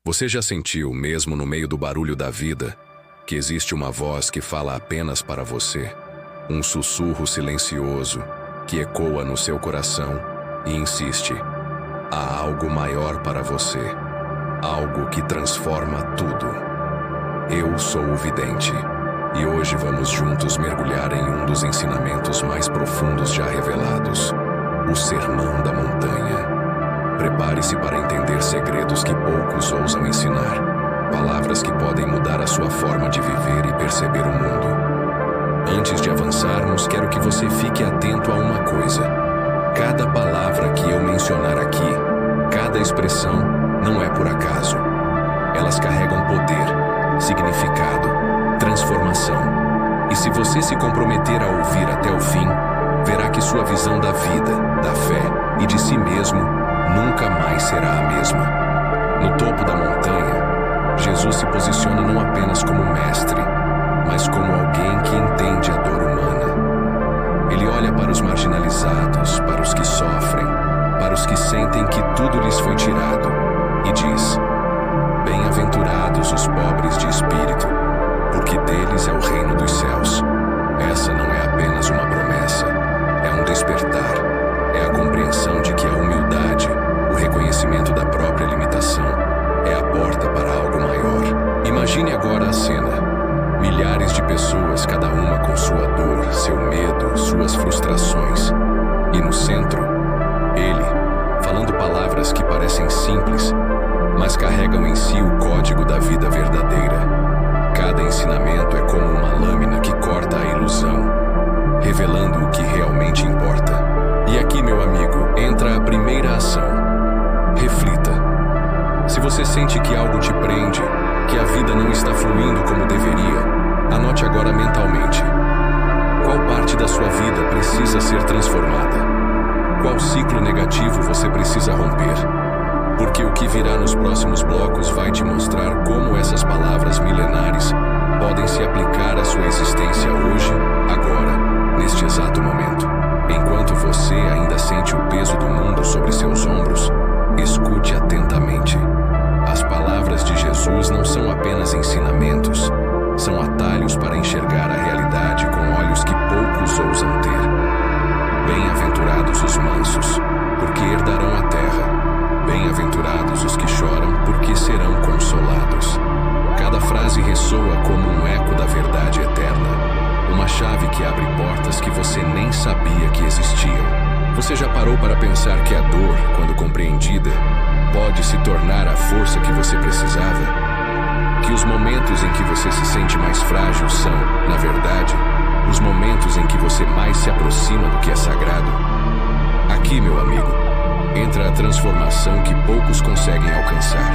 Você já sentiu, mesmo no meio do barulho da vida, que existe uma voz que fala apenas para você? Um sussurro silencioso que ecoa no seu coração e insiste: há algo maior para você, algo que transforma tudo. Eu sou o Vidente, e hoje vamos juntos mergulhar em um dos ensinamentos mais profundos já revelados, o Sermão da Montanha. Prepare-se para entender segredos que poucos ousam ensinar, palavras que podem mudar a sua forma de viver e perceber o mundo. Antes de avançarmos, quero que você fique atento a uma coisa. Cada palavra que eu mencionar aqui, cada expressão, não é por acaso. Elas carregam poder, significado, transformação. E se você se comprometer a ouvir até o fim, verá que sua visão da vida, da fé e de si mesmo nunca mais será a mesma. No topo da montanha, Jesus se posiciona não apenas como mestre, mas como alguém que entende a dor humana. Ele olha para os marginalizados, para os que sofrem, para os que sentem que tudo lhes foi tirado, e diz: bem-aventurados os pobres de espírito, porque deles é o reino dos céus. Essa não é apenas uma promessa, é um despertar, é a compreensão de que a humildade, o reconhecimento da própria limitação, é a porta para algo maior. Imagine agora a cena. Milhares de pessoas, cada uma com sua dor, seu medo, suas frustrações. E no centro, ele, falando palavras que parecem simples, mas carregam em si o código da vida verdadeira. Cada ensinamento é como uma lâmina que corta a ilusão, revelando o que realmente importa. E aqui, meu amigo, entra a primeira ação. Reflita. Se você sente que algo te prende, que a vida não está fluindo como deveria, anote agora mentalmente. Qual parte da sua vida precisa ser transformada? Qual ciclo negativo você precisa romper? Porque o que virá nos próximos blocos vai te mostrar como essas palavras milenares podem se aplicar à sua existência hoje, agora, neste exato momento. Enquanto você ainda sente o peso do mundo sobre seus ombros, escute atentamente. As palavras de Jesus não são apenas ensinamentos, são atalhos para enxergar a realidade com olhos que poucos ousam ter. Bem-aventurados os mansos, porque herdarão a terra. Bem-aventurados os que choram, porque serão consolados. Cada frase ressoa como um eco da verdade eterna, uma chave que abre portas que você nem sabia que existiam. Você já parou para pensar que a dor, quando compreendida, pode se tornar a força que você precisava? Que os momentos em que você se sente mais frágil são, na verdade, os momentos em que você mais se aproxima do que é sagrado? Aqui, meu amigo, entra a transformação que poucos conseguem alcançar.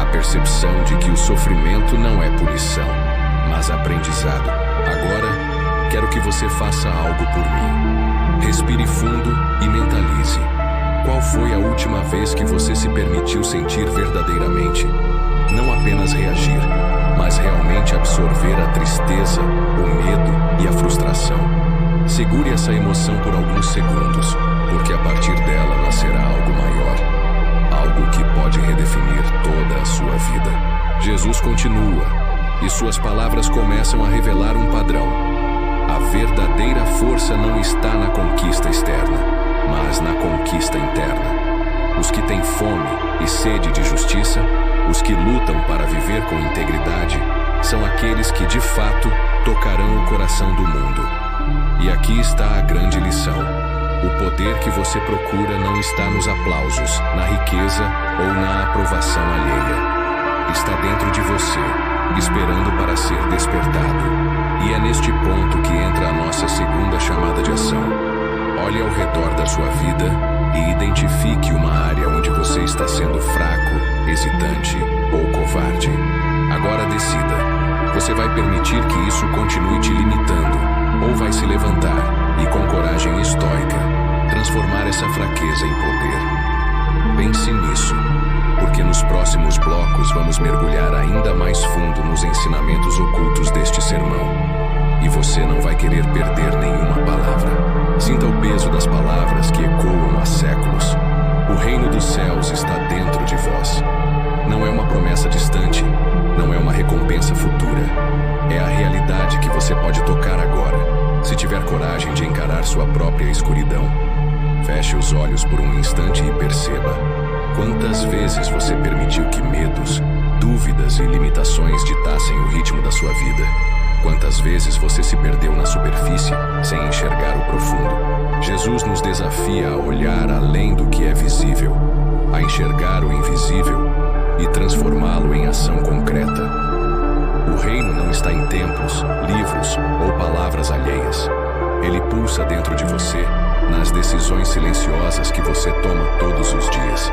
A percepção de que o sofrimento não é punição, mas aprendizado. Agora, quero que você faça algo por mim. Respire fundo e mentalize. Qual foi a última vez que você se permitiu sentir verdadeiramente? Não apenas reagir, mas realmente absorver a tristeza, o medo e a frustração. Segure essa emoção por alguns segundos, porque a partir dela nascerá algo maior, algo que pode redefinir toda a sua vida. Jesus continua, e suas palavras começam a revelar um padrão. A verdadeira força não está na conquista externa, mas na conquista interna. Os que têm fome e sede de justiça, os que lutam para viver com integridade, são aqueles que de fato tocarão o coração do mundo. E aqui está a grande lição. O poder que você procura não está nos aplausos, na riqueza ou na aprovação alheia. Está dentro de você, esperando para ser despertado. E é neste ponto que entra a nossa segunda chamada de ação. Olhe ao redor da sua vida e identifique uma área onde você está sendo fraco, hesitante ou covarde. Agora decida. Você vai permitir que isso continue te limitando, ou vai se levantar e, com coragem estoica, transformar essa fraqueza em poder? Pense nisso, porque nos próximos blocos vamos mergulhar ainda mais fundo nos ensinamentos ocultos deste sermão. E você não vai querer perder nenhuma palavra. Sinta o peso das palavras que ecoam há séculos. O reino dos céus está dentro de vós. Não é uma promessa recompensa futura. É a realidade que você pode tocar agora, se tiver coragem de encarar sua própria escuridão. Feche os olhos por um instante e perceba quantas vezes você permitiu que medos, dúvidas e limitações ditassem o ritmo da sua vida. Quantas vezes você se perdeu na superfície sem enxergar o profundo. Jesus nos desafia a olhar além do que é visível, a enxergar o invisível e transformá-lo em ação concreta. O reino não está em templos, livros ou palavras alheias. Ele pulsa dentro de você, nas decisões silenciosas que você toma todos os dias.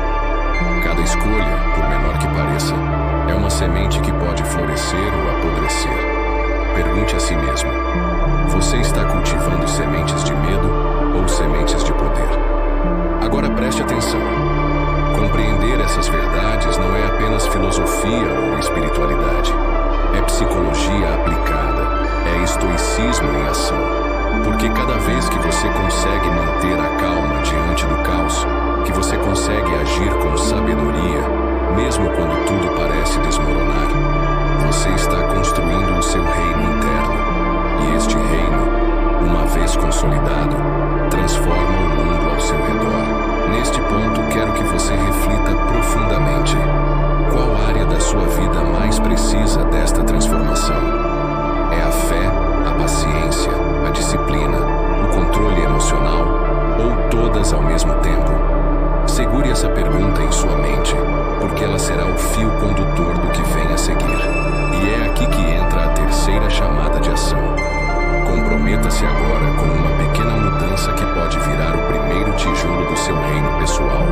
Cada escolha, por menor que pareça, é uma semente que pode florescer ou apodrecer. Pergunte a si mesmo: você está cultivando sementes de medo ou sementes de poder? Agora preste atenção. Compreender essas verdades não é apenas filosofia ou espiritualidade. É psicologia aplicada, é estoicismo em ação. Porque cada vez que você consegue manter a calma diante do caos, que você consegue agir com sabedoria, mesmo quando tudo parece desmoronar, você está construindo o seu reino interno. E este reino, uma vez consolidado, transforma o mundo ao seu redor. Neste ponto, quero que você reflita profundamente. Qual área da sua vida mais precisa desta transformação? É a fé, a paciência, a disciplina, o controle emocional ou todas ao mesmo tempo? Segure essa pergunta em sua mente, porque ela será o fio condutor do que vem a seguir. E é aqui que entra a terceira chamada de ação. Comprometa-se agora com uma pequena mudança que pode virar o primeiro tijolo do seu reino pessoal.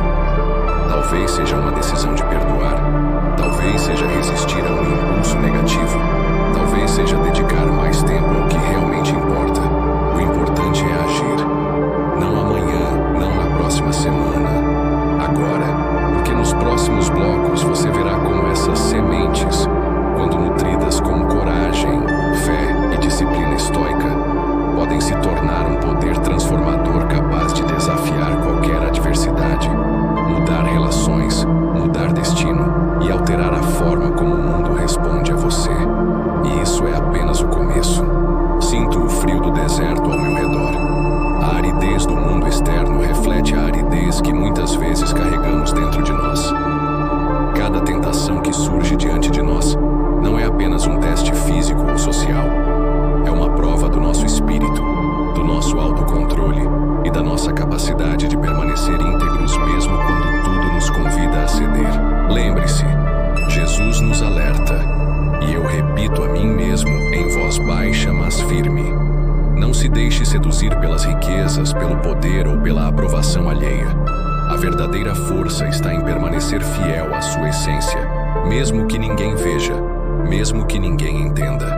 Talvez seja uma decisão de perdoar. Talvez seja resistir a um impulso negativo. Talvez seja dedicar mais tempo ao que realmente importa. O importante é agir. Não amanhã, não na próxima semana. Agora, porque nos próximos blocos você verá como essas sementes, quando nutridas com coragem, fé e disciplina estoica, podem se tornar um poder transformador capaz de desafiar qualquer adversidade, mudar relações, mudar destino e alterar a forma como o mundo responde a você. E isso é apenas o começo. Sinto o frio do deserto ao meu redor. A aridez do mundo externo reflete a aridez que muitas vezes carregamos dentro de nós. Cada tentação que surge diante de nós não é apenas um teste físico ou social. É uma prova do nosso espírito, do nosso autocontrole e da nossa capacidade de permanecer íntegros mesmo quando tudo nos convida a ceder. Lembre-se, Jesus nos alerta, e eu repito a mim mesmo em voz baixa mas firme: não se deixe seduzir pelas riquezas, pelo poder ou pela aprovação alheia. A verdadeira força está em permanecer fiel à sua essência, mesmo que ninguém veja, mesmo que ninguém entenda.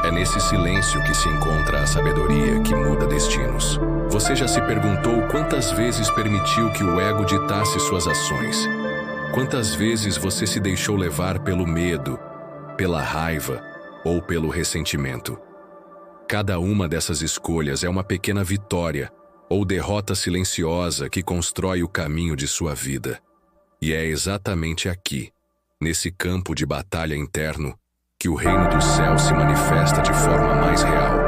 É nesse silêncio que se encontra a sabedoria que muda destinos. Você já se perguntou quantas vezes permitiu que o ego ditasse suas ações? Quantas vezes você se deixou levar pelo medo, pela raiva ou pelo ressentimento? Cada uma dessas escolhas é uma pequena vitória ou derrota silenciosa que constrói o caminho de sua vida. E é exatamente aqui, nesse campo de batalha interno, que o reino do céu se manifesta de forma mais real.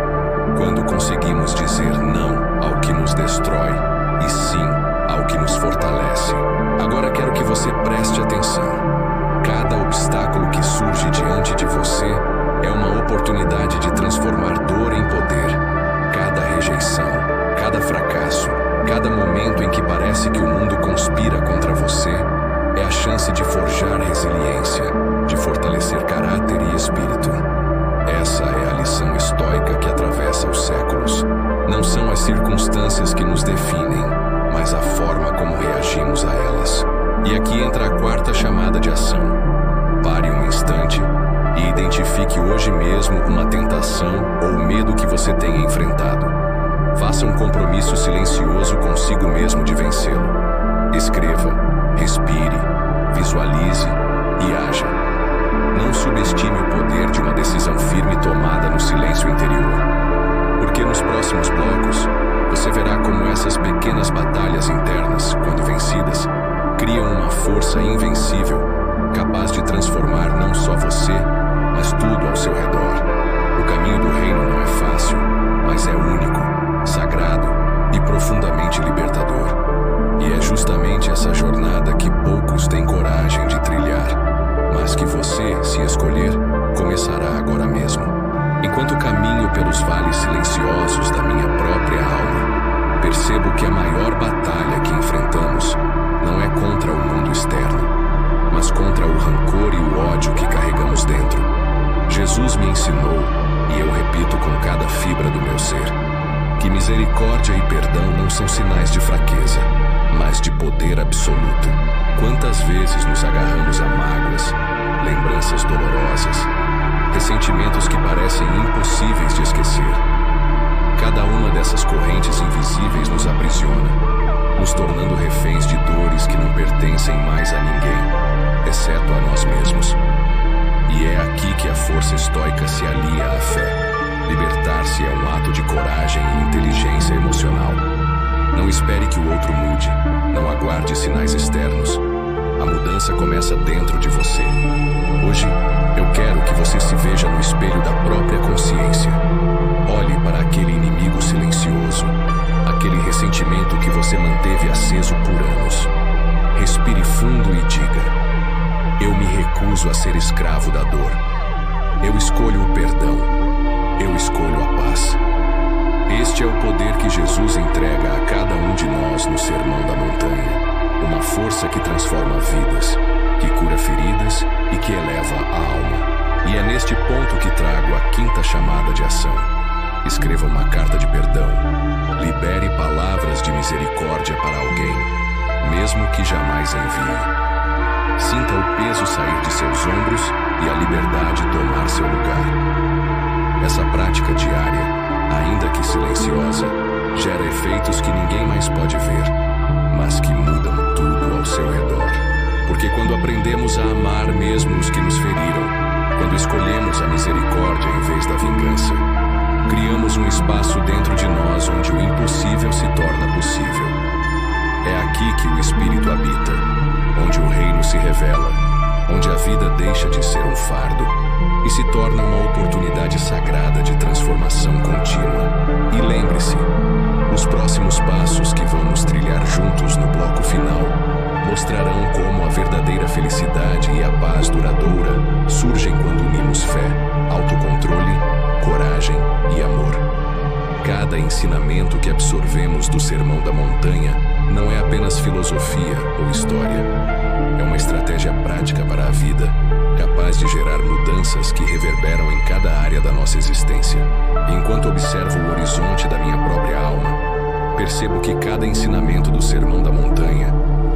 Quando conseguimos dizer não ao que nos destrói e sim ao que nos fortalece. Agora quero que você preste atenção. Cada obstáculo que surge diante de você é uma oportunidade de transformar dor em poder. Cada rejeição, cada fracasso, cada momento em que parece que o mundo conspira contra você é a chance de forjar resiliência, de fortalecer caráter e espírito. Essa é a lição estoica que atravessa os séculos. Não são as circunstâncias que nos definem, mas a forma como reagimos a elas. E aqui entra a quarta chamada de ação. Pare um instante e identifique hoje mesmo uma tentação ou medo que você tenha enfrentado. Faça um compromisso silencioso consigo mesmo de vencê-lo. Escreva, respire, visualize e haja. Não subestime o poder de uma decisão firme tomada no silêncio interior. Porque nos próximos blocos, você verá como essas pequenas batalhas internas, quando vencidas, criam uma força invencível, capaz de transformar não só você, que você, se escolher, começará agora mesmo. Enquanto caminho pelos vales silenciosos da minha própria alma, percebo que a maior batalha que enfrentamos não é contra o mundo externo, mas contra o rancor e o ódio que carregamos dentro. Jesus me ensinou, e eu repito com cada fibra do meu ser, que misericórdia e perdão não são sinais de fraqueza, mas de poder absoluto. Quantas vezes nos agarramos a mágoas, lembranças dolorosas, ressentimentos que parecem impossíveis de esquecer. Cada uma dessas correntes invisíveis nos aprisiona, nos tornando reféns de dores que não pertencem mais a ninguém, exceto a nós mesmos. E é aqui que a força estoica se alia à fé. Libertar-se é um ato de coragem e inteligência emocional. Não espere que o outro mude, não aguarde sinais externos. A mudança começa dentro de você. Hoje, eu quero que você se veja no espelho da própria consciência. Olhe para aquele inimigo silencioso, aquele ressentimento que você manteve aceso por anos. Respire fundo e diga: eu me recuso a ser escravo da dor. Eu escolho o perdão. Eu escolho a paz. Este é o poder que Jesus entrega a cada um de nós no Sermão da Montanha. Uma força que transforma vidas, que cura feridas e que eleva a alma. E é neste ponto que trago a quinta chamada de ação. Escreva uma carta de perdão. Libere palavras de misericórdia para alguém, mesmo que jamais envie. Sinta o peso sair de seus ombros e a liberdade tomar seu lugar. Essa prática diária, ainda que silenciosa, gera efeitos que ninguém mais pode ver, mas que mudam tudo ao seu redor. Porque quando aprendemos a amar mesmo os que nos feriram, quando escolhemos a misericórdia em vez da vingança, criamos um espaço dentro de nós onde o impossível se torna possível. É aqui que o Espírito habita, onde o reino se revela, onde a vida deixa de ser um fardo e se torna uma oportunidade sagrada de transformação contínua. E lembre-se, os próximos passos que vamos trilhar juntos no bloco final mostrarão como a verdadeira felicidade e a paz duradoura surgem quando unimos fé, autocontrole, coragem e amor. Cada ensinamento que absorvemos do Sermão da Montanha não é apenas filosofia ou história. É uma estratégia prática para a vida, capaz de gerar mudanças que reverberam em cada área da nossa existência. E enquanto observo o horizonte da minha própria alma, percebo que cada ensinamento do Sermão da Montanha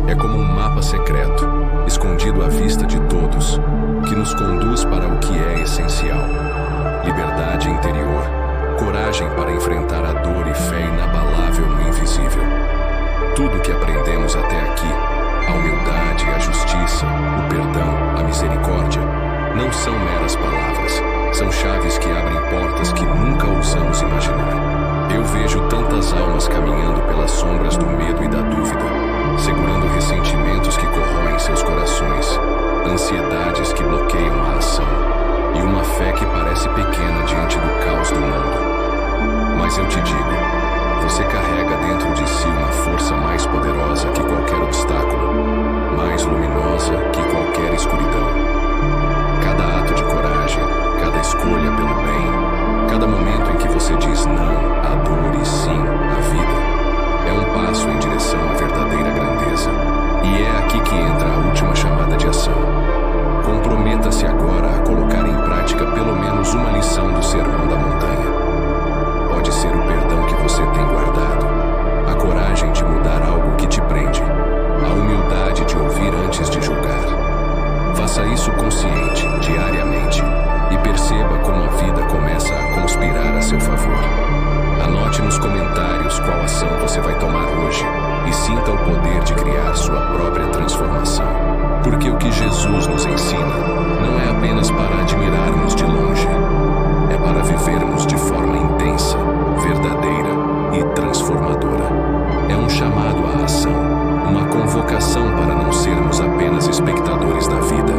é como um mapa secreto, escondido à vista de todos, que nos conduz para o que é essencial: liberdade interior, coragem para enfrentar a dor e fé inabalável no invisível. Tudo que aprendemos até aqui, a humildade, a justiça, o perdão, a misericórdia, não são meras palavras, são chaves que abrem portas que nunca ousamos imaginar. Eu vejo tantas almas caminhando pelas sombras do medo e da dúvida, segurando ressentimentos que corroem seus corações, ansiedades que bloqueiam a ação e uma fé que parece pequena diante do caos do mundo. Mas eu te digo, você carrega dentro de si uma força mais poderosa que qualquer obstáculo, mais luminosa que qualquer escuridão. Cada ato de coragem, cada escolha pelo bem, cada momento em que você diz não à dor e sim à vida, é um passo em direção à verdadeira grandeza. E é aqui que entra a última chamada de ação. Comprometa-se agora a colocar em prática pelo menos uma lição do Sermão da Montanha. Pode ser o perdão que você tem guardado, a coragem de mudar algo que te prende, a humildade de ouvir antes de julgar. Faça isso consciente, diariamente, e perceba como a vida começa a conspirar a seu favor. Anote nos comentários qual ação você vai tomar hoje e sinta o poder de criar sua própria transformação. Porque o que Jesus nos ensina não é apenas para admirarmos de longe, é para vivermos de forma intensa, verdadeira e transformadora. É um chamado à ação, uma convocação para não sermos apenas espectadores da vida,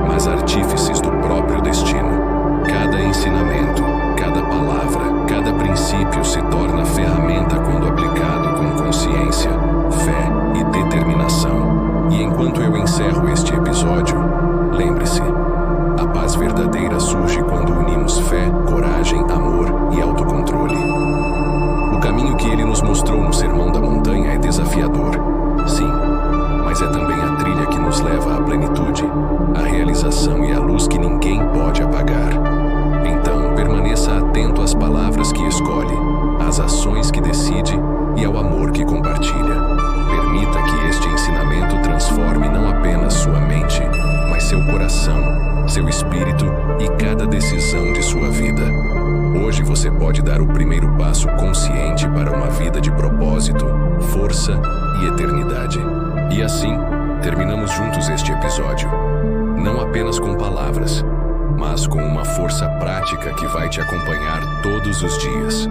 mas artífices do próprio destino. Cada ensinamento, cada palavra, cada princípio se torna ferramenta quando aplicado com consciência, fé e determinação. E enquanto eu encerro este episódio, lembre-se, inspiração e a luz que ninguém pode apagar. Então, permaneça atento às palavras que escolhe, às ações que decide e ao amor que compartilha. Permita que este ensinamento transforme não apenas sua mente, mas seu coração, seu espírito e cada decisão de sua vida. Hoje você pode dar o primeiro passo consciente para uma vida de propósito, força e eternidade. E assim, terminamos juntos este episódio. Não apenas com palavras, mas com uma força prática que vai te acompanhar todos os dias.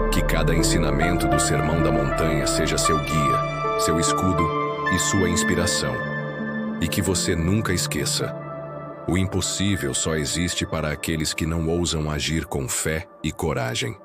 Que cada ensinamento do Sermão da Montanha seja seu guia, seu escudo e sua inspiração. E que você nunca esqueça: o impossível só existe para aqueles que não ousam agir com fé e coragem.